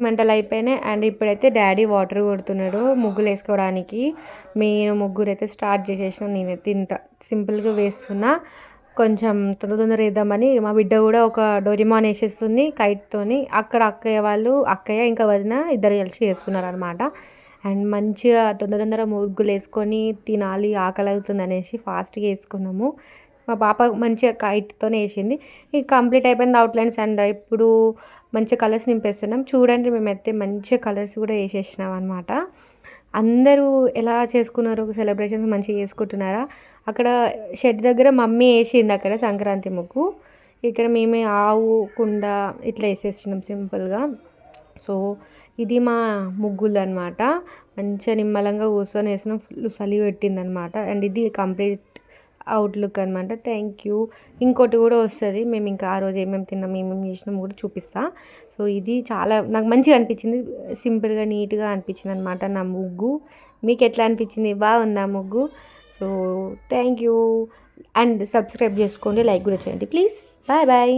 మంటలు అయిపోయినాయి. అండ్ ఇప్పుడైతే డాడీ వాటర్ కొడుతున్నాడు ముగ్గులు వేసుకోవడానికి. నేను ముగ్గురు అయితే స్టార్ట్ చేసేసిన. నేనైతే ఇంత సింపుల్గా వేస్తున్నా, కొంచెం తొందర వేద్దామని. మా బిడ్డ కూడా ఒక డోరిమాన్ వేసేస్తుంది కైట్తోని. అక్కడ అక్కయ్య ఇంకా వదిన ఇద్దరు కలిసి చేస్తున్నారు అనమాట. అండ్ మంచిగా తొందర ముగ్గులు వేసుకొని తినాలి, ఆకలి అవుతుంది అనేసి ఫాస్ట్గా వేసుకున్నాము. మా పాప మంచిగా కైట్తోనే వేసింది. ఇది కంప్లీట్ అయిపోయింది అవుట్లైన్స్. అండ్ ఇప్పుడు మంచిగా కలర్స్ నింపేస్తున్నాం. చూడండి, మేమైతే మంచిగా కలర్స్ కూడా వేసేసినాం అనమాట. అందరూ ఎలా చేసుకున్నారు సెలబ్రేషన్స్, మంచిగా చేసుకుంటున్నారా? అక్కడ షెడ్ దగ్గర మమ్మీ వేసింది అక్కడ సంక్రాంతి ముగ్గు. ఇక్కడ మేమే ఆవు కుండ ఇట్లా వేసేసినాం సింపుల్గా. సో ఇది మా ముగ్గులు అనమాట. మంచిగా నిమ్మలంగా కూర్చొని వేసినాం. ఫుల్ చలి పెట్టింది అనమాట. అండ్ ఇది కంప్లీట్ అవుట్లుక్ అనమాట. Thank you. ఇంకోటి కూడా వస్తుంది, మేము ఇంకా ఆ రోజు ఏమేమి తిన్నాం ఏమేమి చేసినాం కూడా చూపిస్తా. సో ఇది చాలా నాకు మంచిగా అనిపించింది, సింపుల్గా నీట్గా అనిపించింది అనమాట నా ముగ్గు. మీకు ఎట్లా అనిపించింది? బాగుందా ముగ్గు? So thank you. And subscribe చేసుకోండి, లైక్ కూడా చేయండి ప్లీజ్. Bye bye.